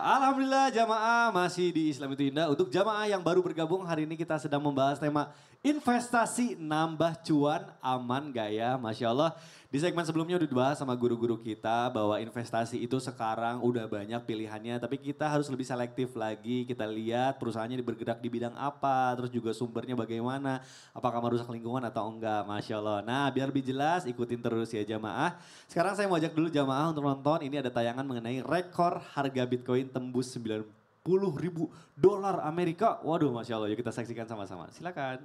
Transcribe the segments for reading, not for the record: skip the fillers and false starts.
Alhamdulillah jamaah masih di Islam itu Indah. Untuk jamaah yang baru bergabung hari ini kita sedang membahas tema investasi nambah cuan aman gaya. Masya Allah di segmen sebelumnya udah dibahas sama guru-guru kita bahwa investasi itu sekarang udah banyak pilihannya. Tapi kita harus lebih selektif lagi. Kita lihat perusahaannya bergerak di bidang apa. Terus juga sumbernya bagaimana. Apakah merusak lingkungan atau enggak. Masya Allah. Nah biar lebih jelas ikutin terus ya jamaah. Sekarang saya mau ajak dulu jamaah untuk nonton. Ini ada tayangan mengenai rekor harga Bitcoin tembus 90.000 dolar Amerika. Waduh Masya Allah, yuk kita saksikan sama-sama. Silakan.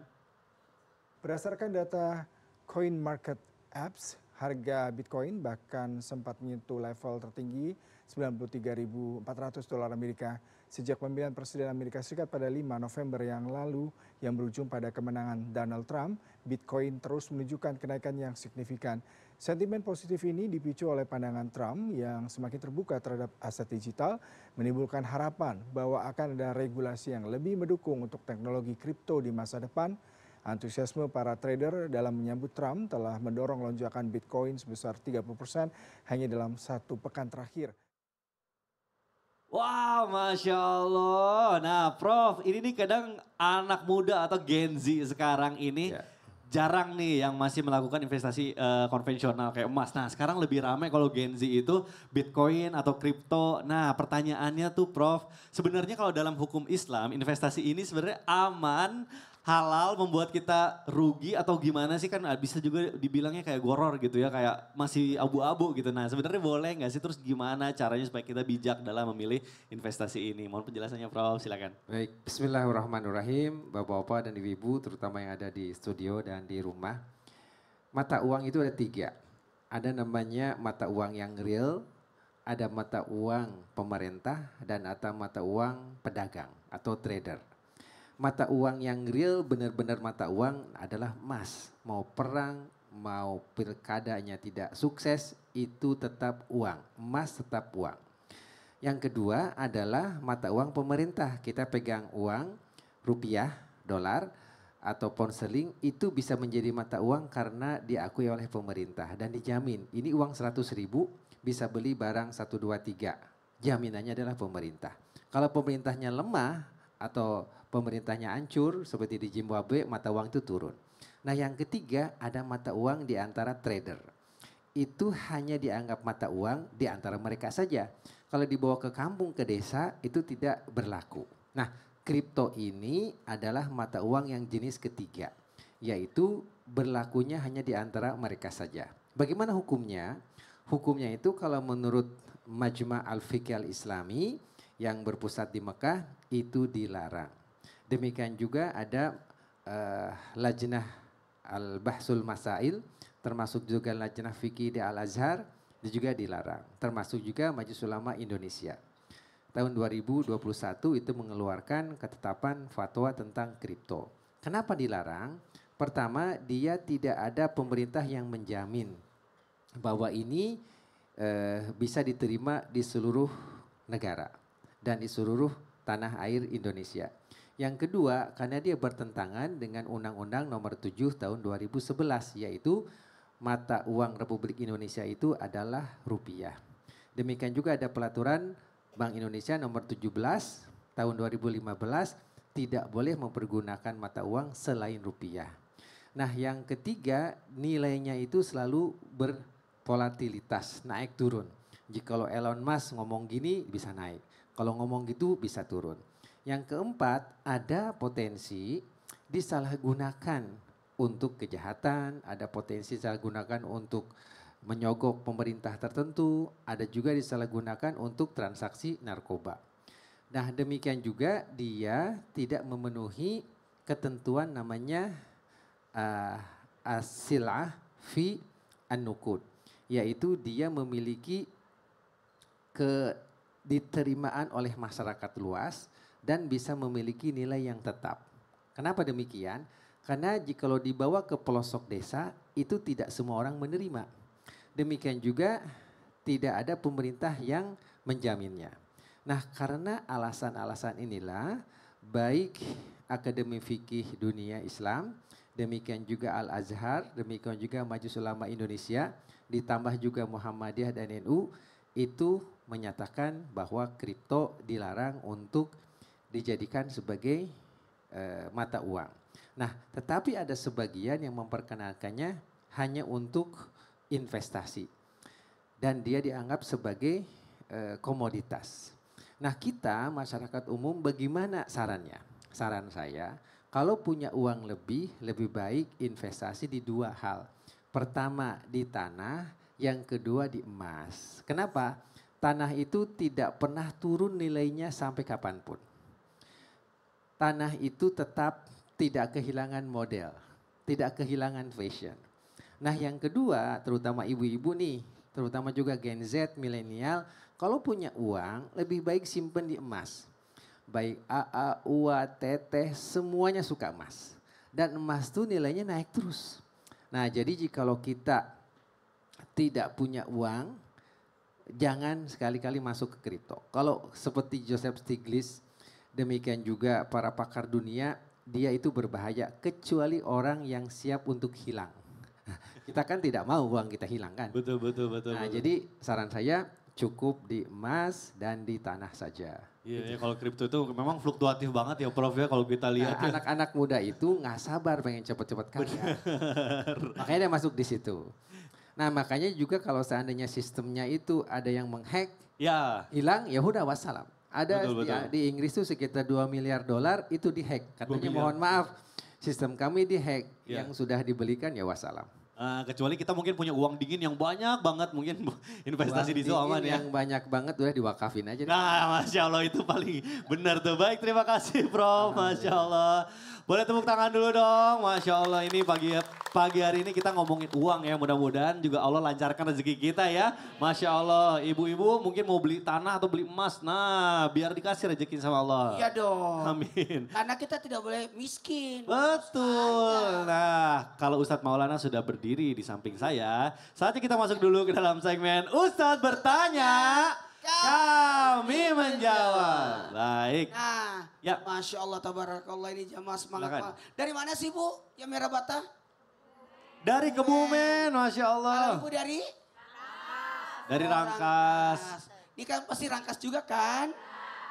Berdasarkan data Coin Market Apps, harga Bitcoin bahkan sempat menyentuh level tertinggi 93.400 dolar Amerika sejak pemilihan Presiden Amerika Serikat pada 5 November yang lalu yang berujung pada kemenangan Donald Trump. Bitcoin terus menunjukkan kenaikan yang signifikan. Sentimen positif ini dipicu oleh pandangan Trump yang semakin terbuka terhadap aset digital, menimbulkan harapan bahwa akan ada regulasi yang lebih mendukung untuk teknologi kripto di masa depan. Antusiasme para trader dalam menyambut Trump telah mendorong lonjakan Bitcoin sebesar 30% hanya dalam satu pekan terakhir. Wow, Masya Allah. Nah Prof, ini nih kadang anak muda atau Gen Z sekarang ini jarang nih yang masih melakukan investasi konvensional kayak emas. Nah sekarang lebih ramai kalau Gen Z itu Bitcoin atau kripto. Nah pertanyaannya tuh Prof, sebenarnya kalau dalam hukum Islam investasi ini sebenarnya aman, halal, membuat kita rugi atau gimana sih, kan bisa juga dibilangnya kayak goror gitu ya, kayak masih abu-abu gitu. Nah sebenarnya boleh nggak sih, terus gimana caranya supaya kita bijak dalam memilih investasi ini? Mohon penjelasannya Prof, silakan. Baik, bismillahirrahmanirrahim, Bapak-bapak dan Ibu-ibu terutama yang ada di studio dan di rumah. Mata uang itu ada 3. Ada namanya mata uang yang real, ada mata uang pemerintah, dan ada mata uang pedagang atau trader. Mata uang yang real benar-benar mata uang adalah emas. Mau perang, mau pilkadanya tidak sukses, itu tetap uang. Emas tetap uang. Yang kedua adalah mata uang pemerintah. Kita pegang uang, rupiah, dolar, atau pound sterling, itu bisa menjadi mata uang karena diakui oleh pemerintah dan dijamin. Ini uang 100.000 bisa beli barang 1, 2, 3. Jaminannya adalah pemerintah. Kalau pemerintahnya lemah atau pemerintahnya hancur seperti di Zimbabwe, mata uang itu turun. Nah yang ketiga ada mata uang di antara trader. Itu hanya dianggap mata uang di antara mereka saja. Kalau dibawa ke kampung, ke desa, itu tidak berlaku. Nah, kripto ini adalah mata uang yang jenis ketiga, yaitu berlakunya hanya di antara mereka saja. Bagaimana hukumnya? Hukumnya itu kalau menurut Majma' al-Fiqh al-Islami yang berpusat di Mekah, itu dilarang. Demikian juga ada Lajnah al-Bahsul Masail, termasuk juga Lajnah Fikih di Al-Azhar, itu juga dilarang. Termasuk juga Majelis Ulama Indonesia. Tahun 2021 itu mengeluarkan ketetapan fatwa tentang kripto. Kenapa dilarang? Pertama, dia tidak ada pemerintah yang menjamin bahwa ini bisa diterima di seluruh negara dan di seluruh tanah air Indonesia. Yang kedua, karena dia bertentangan dengan Undang-Undang Nomor 7 Tahun 2011, yaitu mata uang Republik Indonesia itu adalah rupiah. Demikian juga ada pelaturan Bank Indonesia Nomor 17 Tahun 2015, tidak boleh mempergunakan mata uang selain rupiah. Nah yang ketiga, nilainya itu selalu bervolatilitas, naik turun. Jika Elon Musk ngomong gini bisa naik, kalau ngomong gitu bisa turun. Yang keempat, ada potensi disalahgunakan untuk kejahatan, ada potensi disalahgunakan untuk menyogok pemerintah tertentu, ada juga disalahgunakan untuk transaksi narkoba. Nah demikian juga dia tidak memenuhi ketentuan namanya as-silah fi an-nuqud, yaitu dia memiliki diterimaan oleh masyarakat luas dan bisa memiliki nilai yang tetap. Kenapa demikian? Karena jikalau dibawa ke pelosok desa itu tidak semua orang menerima. Demikian juga tidak ada pemerintah yang menjaminnya. Nah karena alasan-alasan inilah baik Akademi Fikih Dunia Islam, demikian juga Al-Azhar, demikian juga Majelis Ulama Indonesia, ditambah juga Muhammadiyah dan NU itu menyatakan bahwa kripto dilarang untuk dijadikan sebagai mata uang. Nah, tetapi ada sebagian yang memperkenalkannya hanya untuk investasi. Dan dia dianggap sebagai komoditas. Nah, kita masyarakat umum bagaimana sarannya? Saran saya, kalau punya uang lebih baik investasi di dua hal. Pertama di tanah, yang kedua di emas. Kenapa? Tanah itu tidak pernah turun nilainya sampai kapanpun. Tanah itu tetap tidak kehilangan model, tidak kehilangan fashion. Nah yang kedua, terutama ibu-ibu nih, terutama juga Gen Z, milenial, kalau punya uang lebih baik simpen di emas. Baik AA, UA, teteh, semuanya suka emas. Dan emas tuh nilainya naik terus. Nah jadi jikalau kita tidak punya uang, jangan sekali-kali masuk ke kripto. Kalau seperti Joseph Stiglitz, demikian juga para pakar dunia, dia itu berbahaya kecuali orang yang siap untuk hilang. Kita kan tidak mau uang kita hilang kan. Betul. Nah jadi saran saya cukup di emas dan di tanah saja. Iya, kalau kripto itu memang fluktuatif banget ya Prof ya kalau kita lihat. Nah, anak-anak muda itu nggak sabar pengen cepet-cepet kaya. Makanya dia masuk di situ. Nah makanya juga kalau seandainya sistemnya itu ada yang menghack, Ya. hilang ya udah wassalam. Ada Betul. di Inggris tuh sekitar $2 miliar itu dihack. Katanya mohon maaf sistem kami dihack, Ya. yang sudah dibelikan ya wassalam. Kecuali kita mungkin punya uang dingin yang banyak banget mungkin investasi Uang di situ aman dingin ya. yang banyak banget udah diwakafin aja. Nah, Masya Allah itu paling benar tuh. Baik, terima kasih Prof. Masya Allah. Boleh tepuk tangan dulu dong. Masya Allah ini pagi hari ini kita ngomongin uang ya. Mudah-mudahan juga Allah lancarkan rezeki kita ya. Masya Allah. Ibu-ibu mungkin mau beli tanah atau beli emas. Nah, biar dikasih rezeki sama Allah. Iya dong. Amin. Karena kita tidak boleh miskin. Betul. Nah, kalau Ustadz Maulana sudah berdiri di samping saya, saatnya kita masuk dulu ke dalam segmen Ustadz bertanya, kami menjawab. Baik. Nah, Ya. Masya Allah, tabarakallah ini jamaah semangat. Silakan. Pak. Dari mana sih Bu? Yang merah bata? Dari Kebumen, Masya Kalau Allah. Ibu dari? Dari Oh, Rangkas. Ini kan pasti Rangkas juga kan?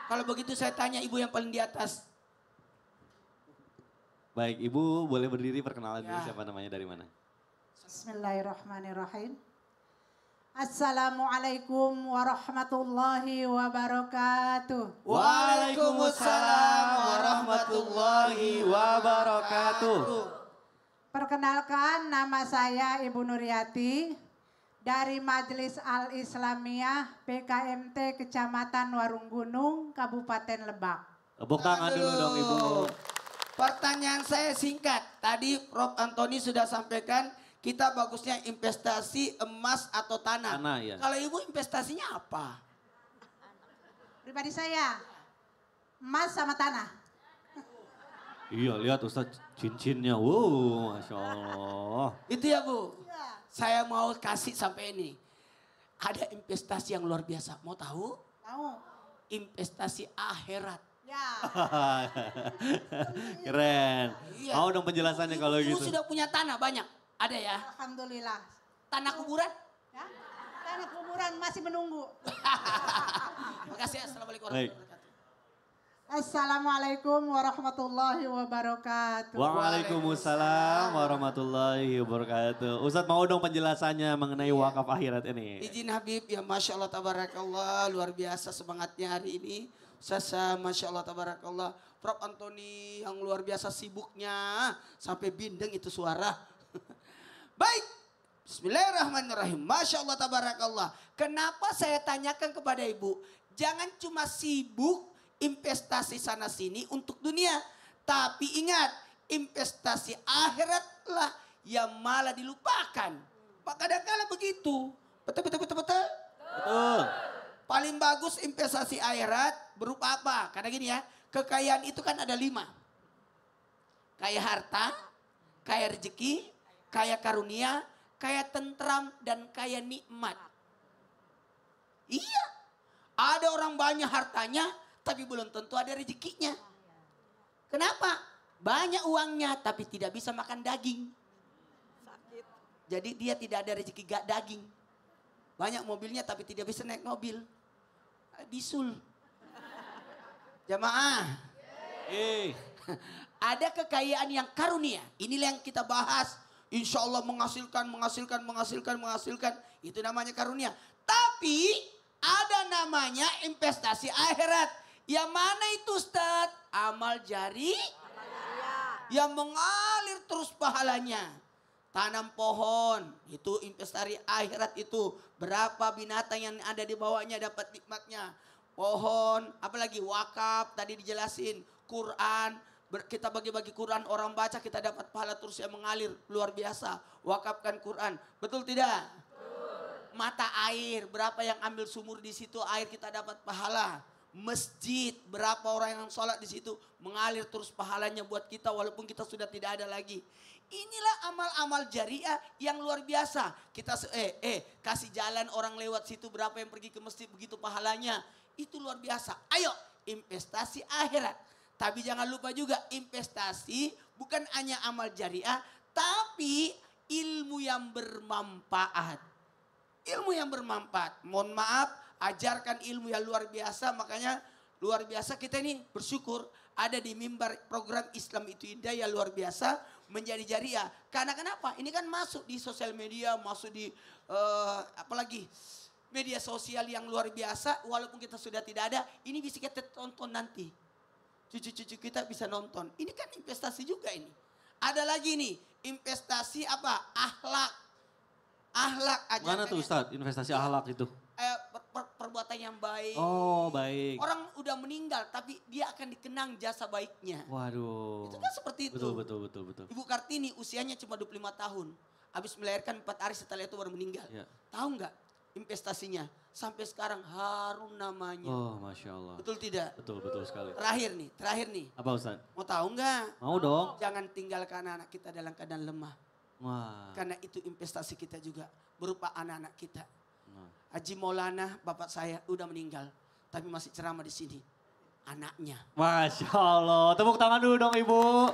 Kalau begitu saya tanya Ibu yang paling di atas. Baik, Ibu boleh berdiri perkenalan dulu Ya. siapa namanya dari mana. Bismillahirrahmanirrahim. Assalamualaikum warahmatullahi wabarakatuh. Waalaikumsalam warahmatullahi wabarakatuh. Perkenalkan nama saya Ibu Nuryati dari Majelis Al-Islamiyah PKMT Kecamatan Warung Gunung, Kabupaten Lebak. Tepuk tangan dulu dong Ibu. Pertanyaan saya singkat. Tadi Prof. Antoni sudah sampaikan kita bagusnya investasi emas atau tanah. Tanah, ya. Kalau Ibu investasinya apa? Pribadi saya, emas sama tanah. Iya lihat Ustadz cincinnya, wow Masya Allah. Itu ya Bu? Saya mau kasih sampai ini. Ada investasi yang luar biasa. Mau tahu? Tahu? Investasi akhirat. Ya. Keren. Iya. Mau dong penjelasannya kalau Ibu gitu. sudah punya tanah banyak? Ada ya? Alhamdulillah. Tanah kuburan? Ya. Tanah kuburan masih menunggu. Makasih. Assalamualaikum Baik. warahmatullahi wabarakatuh. Assalamualaikum warahmatullahi wabarakatuh. Waalaikumsalam warahmatullahi wabarakatuh. Ustadz mau dong penjelasannya mengenai wakaf akhirat ini. Izin Habib, ya Masya Allah Tabarakallah, luar biasa semangatnya hari ini. Sasa Masya Allah Tabarakallah, Prof. Antoni yang luar biasa sibuknya, sampai bindeng itu suara. Baik, Bismillahirrahmanirrahim, Masya Allah Tabarakallah. Kenapa saya tanyakan kepada Ibu, jangan cuma sibuk investasi sana sini untuk dunia. Tapi ingat, investasi akhiratlah yang malah dilupakan. Pak kadang-kala begitu. Betul. Betul. Paling bagus investasi akhirat berupa apa? Karena gini ya, kekayaan itu kan ada 5. Kaya harta, kaya rezeki, kaya karunia, kaya tentram, dan kaya nikmat. Iya, ada orang banyak hartanya, tapi belum tentu ada rezekinya. Kenapa? Banyak uangnya, tapi tidak bisa makan daging. Jadi dia tidak ada rezeki daging. Banyak mobilnya, tapi tidak bisa naik mobil. bisul. Jamaah. Ada kekayaan yang karunia. Inilah yang kita bahas. Insya Allah menghasilkan. Itu namanya karunia. Tapi ada namanya investasi akhirat. Yang mana itu Ustaz? Amal jari. Yang mengalir terus pahalanya. Tanam pohon. Itu investasi akhirat itu. Berapa binatang yang ada di bawahnya dapat nikmatnya. Pohon, apalagi wakaf tadi dijelasin. Quran, kita bagi-bagi Quran, orang baca kita dapat pahala terus yang mengalir. Luar biasa, wakafkan Quran. Betul tidak? Betul. Mata air, berapa yang ambil sumur di situ air kita dapat pahala. Masjid, berapa orang yang sholat di situ mengalir terus pahalanya buat kita walaupun kita sudah tidak ada lagi. Inilah amal-amal jariah yang luar biasa. Kita kasih jalan orang lewat situ berapa yang pergi ke masjid begitu pahalanya. Itu luar biasa. Ayo investasi akhirat. Tapi jangan lupa juga investasi bukan hanya amal jariah. Tapi ilmu yang bermanfaat. Ilmu yang bermanfaat. Mohon maaf ajarkan ilmu yang luar biasa. Makanya luar biasa kita ini bersyukur. Ada di mimbar program Islam itu indah yang luar biasa. Menjadi jariah. Karena kenapa? Ini kan masuk di sosial media. Masuk di apalagi media sosial yang luar biasa. Walaupun kita sudah tidak ada. Ini bisa kita tonton nanti. Cucu-cucu kita bisa nonton. Ini kan investasi juga ini. Ada lagi nih. Investasi apa? Akhlak. Akhlak. Mana tuh Ustadz investasi akhlak itu? Perbuatan yang baik. Oh baik. Orang udah meninggal tapi dia akan dikenang jasa baiknya. Waduh. Itu kan seperti itu. Betul. Ibu Kartini usianya cuma 25 tahun. Habis melahirkan 4 hari setelah itu baru meninggal. Ya. Tahu nggak investasinya? Sampai sekarang harum namanya. Oh Masya Allah. Betul tidak? Betul sekali. Terakhir nih. Apa Ustadz? Mau tahu nggak? Mau dong. Jangan tinggalkan anak kita dalam keadaan lemah. Wah. Karena itu investasi kita juga. Berupa anak-anak kita. Nah. Haji Maulana bapak saya udah meninggal. Tapi masih ceramah di sini. Anaknya. Masya Allah. Tepuk tangan dulu dong Ibu.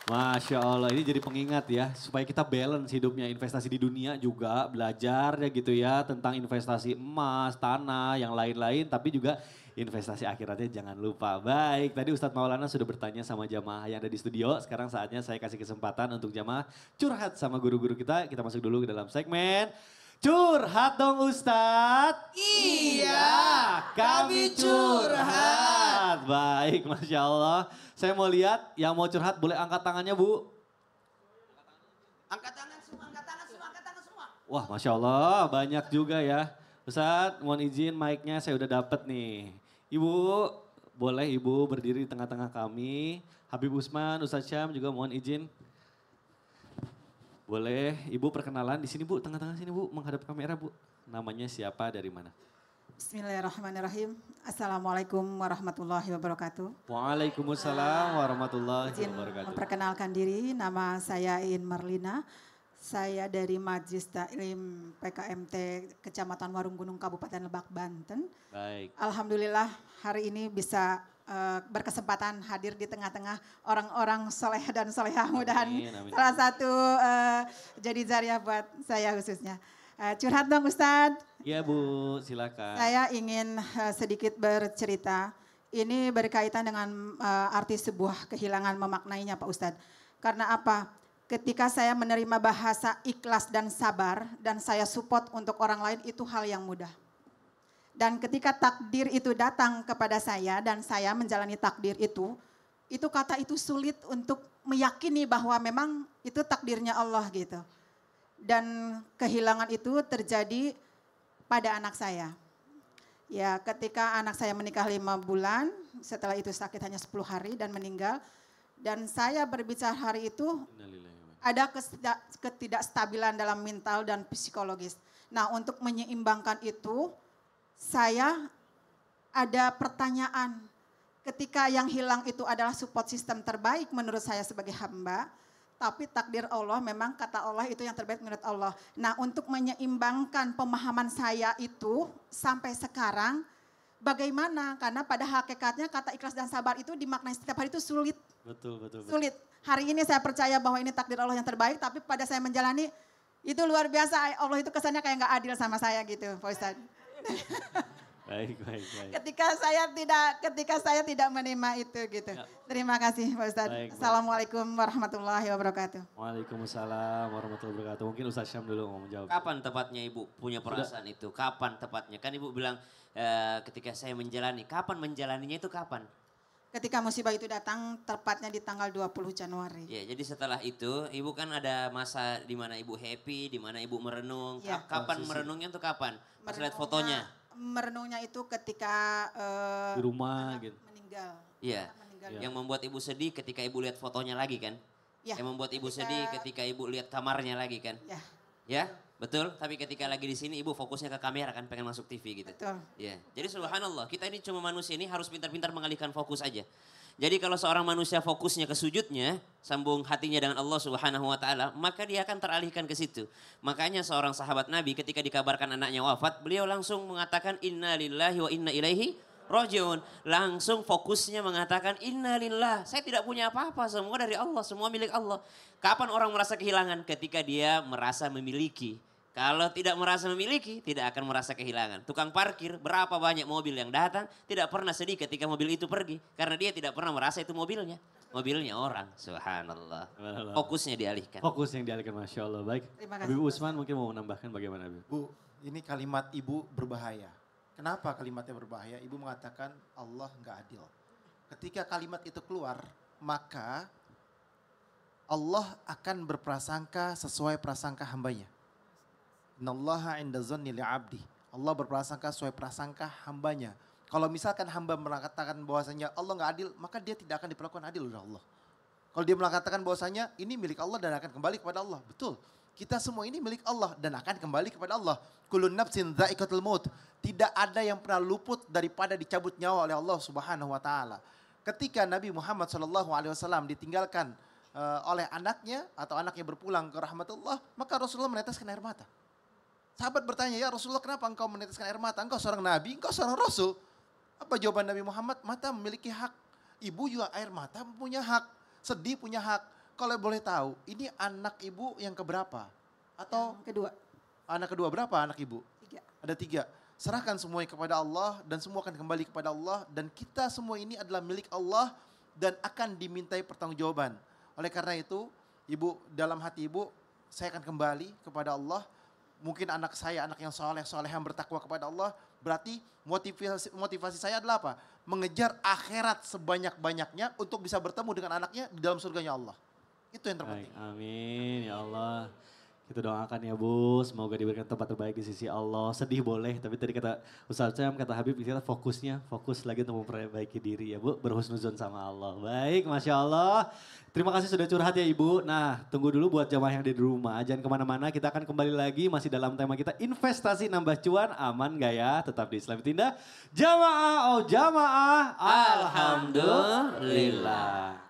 Masya Allah, ini jadi pengingat ya, supaya kita balance hidupnya, investasi di dunia juga, belajar ya gitu ya, tentang investasi emas, tanah, yang lain-lain, tapi juga investasi akhiratnya jangan lupa. Baik, tadi Ustadz Maulana sudah bertanya sama jamaah yang ada di studio, sekarang saatnya saya kasih kesempatan untuk jamaah curhat sama guru-guru kita masuk dulu ke dalam segmen Curhat dong Ustadz. Iya, kami curhat. Baik, Masya Allah. Saya mau lihat yang mau curhat boleh angkat tangannya Bu. Angkat tangan semua. Wah Masya Allah banyak juga ya. Ustadz mohon izin mic-nya saya udah dapet nih. Ibu boleh Ibu berdiri di tengah-tengah kami. Habib Usman, Ustadz Syam juga mohon izin. Boleh, Ibu perkenalan di sini Bu, tengah-tengah sini Bu, menghadap kamera Bu. Namanya siapa, dari mana? Bismillahirrahmanirrahim. Assalamualaikum warahmatullahi wabarakatuh. Waalaikumsalam warahmatullahi Izin wabarakatuh. memperkenalkan diri, nama saya In Marlina. Saya dari Majelis Taklim PKMT Kecamatan Warunggunung Kabupaten Lebak, Banten. Baik. Alhamdulillah hari ini bisa berkesempatan hadir di tengah-tengah orang-orang soleh dan solehah. Mudahan Amin. salah satu jadi jariah buat saya khususnya. Curhat dong Ustadz. Iya Bu, silakan. Saya ingin sedikit bercerita. Ini berkaitan dengan arti sebuah kehilangan memaknainya Pak Ustadz. Karena apa? Ketika saya menerima bahasa ikhlas dan sabar dan saya support untuk orang lain itu hal yang mudah. Dan ketika takdir itu datang kepada saya dan saya menjalani takdir itu kata itu sulit untuk meyakini bahwa memang itu takdirnya Allah gitu. Dan kehilangan itu terjadi pada anak saya. Ya ketika anak saya menikah 5 bulan, setelah itu sakit hanya 10 hari dan meninggal. Dan saya berbicara hari itu ada ketidakstabilan dalam mental dan psikologis. Nah untuk menyeimbangkan itu, saya ada pertanyaan. Ketika yang hilang itu adalah support system terbaik menurut saya sebagai hamba. Tapi takdir Allah memang kata Allah itu yang terbaik menurut Allah. Nah untuk menyeimbangkan pemahaman saya itu sampai sekarang bagaimana? Karena pada hakikatnya kata ikhlas dan sabar itu dimaknai setiap hari itu sulit. Betul. Sulit. Hari ini saya percaya bahwa ini takdir Allah yang terbaik. Tapi pada saya menjalani itu luar biasa. Allah itu kesannya kayak gak adil sama saya gitu Pak Ustadz. Baik, baik, baik. Ketika saya tidak menerima itu gitu. Ya. Terima kasih Pak Ustadz. Baik, baik. Assalamualaikum warahmatullahi wabarakatuh. Waalaikumsalam warahmatullahi wabarakatuh. Mungkin Ustaz Syam dulu mau menjawab. Kapan tepatnya Ibu punya perasaan itu? Kapan tepatnya? Kan Ibu bilang ketika saya menjalani. Kapan menjalaninya itu kapan? Ketika musibah itu datang tepatnya di tanggal 20 Januari. Ya, jadi setelah itu Ibu kan ada masa di mana Ibu happy, di mana Ibu merenung. Ya. Kapan merenungnya itu kapan? Pas lihat fotonya. Merenungnya itu ketika Di rumah anak gitu. meninggal. Iya. Anak meninggal. Yang membuat Ibu sedih ketika Ibu lihat fotonya lagi kan? Ya. Yang membuat Ibu sedih ketika Ibu lihat kamarnya lagi kan? Ya, Ya, betul. Tapi ketika lagi di sini Ibu fokusnya ke kamera kan, pengen masuk TV gitu. betul. Ya, jadi subhanallah, kita ini cuma manusia ini harus pintar-pintar mengalihkan fokus aja. Jadi kalau seorang manusia fokusnya ke sujudnya, sambung hatinya dengan Allah Subhanahu wa taala, maka dia akan teralihkan ke situ. Makanya seorang sahabat Nabi ketika dikabarkan anaknya wafat, beliau langsung mengatakan inna lillahi wa inna ilaihi rajiun. Langsung fokusnya mengatakan innalillah, saya tidak punya apa-apa, semua dari Allah, semua milik Allah. Kapan orang merasa kehilangan? Ketika dia merasa memiliki. Kalau tidak merasa memiliki, tidak akan merasa kehilangan. Tukang parkir, berapa banyak mobil yang datang, tidak pernah sedih ketika mobil itu pergi. Karena dia tidak pernah merasa itu mobilnya. Mobilnya orang, subhanallah. Fokusnya dialihkan. Fokus yang dialihkan, Masya Allah. Baik, Terima kasih. Habib Usman mungkin mau menambahkan bagaimana Habib? Bu, ini kalimat ibu berbahaya. Kenapa kalimatnya berbahaya? Ibu mengatakan Allah nggak adil. Ketika kalimat itu keluar, maka Allah akan berprasangka sesuai prasangka hambanya. Innallaha inda zanni li'abdi. Allah berprasangka sesuai prasangka hambanya. Kalau misalkan hamba mengatakan bahwasanya Allah nggak adil, maka dia tidak akan diperlakukan adil oleh Allah. Kalau dia mengatakan bahwasanya ini milik Allah dan akan kembali kepada Allah. Betul. Kita semua ini milik Allah dan akan kembali kepada Allah. Kullun nafsin dha'iqatul maut. Tidak ada yang pernah luput daripada dicabut nyawa oleh Allah Subhanahu wa taala. Ketika Nabi Muhammad SAW ditinggalkan oleh anaknya atau anaknya berpulang ke rahmatullah, maka Rasulullah meneteskan air mata. Sahabat bertanya, ya Rasulullah kenapa engkau meneteskan air mata? Engkau seorang nabi, engkau seorang rasul. Apa jawaban Nabi Muhammad? Mata memiliki hak. Ibu juga air mata punya hak. Sedih punya hak. Kalau boleh tahu, ini anak ibu yang keberapa? Atau Yang kedua, anak kedua berapa anak ibu? 3. Ada 3. Serahkan semuanya kepada Allah dan semua akan kembali kepada Allah. Dan kita semua ini adalah milik Allah dan akan dimintai pertanggungjawaban. Oleh karena itu, ibu dalam hati ibu, saya akan kembali kepada Allah. Mungkin anak saya, anak yang soleh yang bertakwa kepada Allah. Berarti motivasi saya adalah apa? Mengejar akhirat sebanyak-banyaknya untuk bisa bertemu dengan anaknya di dalam surganya Allah. Itu yang terpenting. Baik, amin ya Allah. Kita doakan ya Bu, semoga diberikan tempat terbaik di sisi Allah. Sedih boleh, tapi tadi kata Ustaz Syam, kata Habib, kita fokus lagi untuk memperbaiki diri ya Bu. Berhusnuzon sama Allah. Baik, Masya Allah. Terima kasih sudah curhat ya Ibu. Nah, tunggu dulu buat jamaah yang ada di rumah. Jangan kemana-mana, kita akan kembali lagi masih dalam tema kita investasi nambah cuan, aman gak ya? Tetap di Islam Tinda. Jamaah, oh jamaah. Alhamdulillah.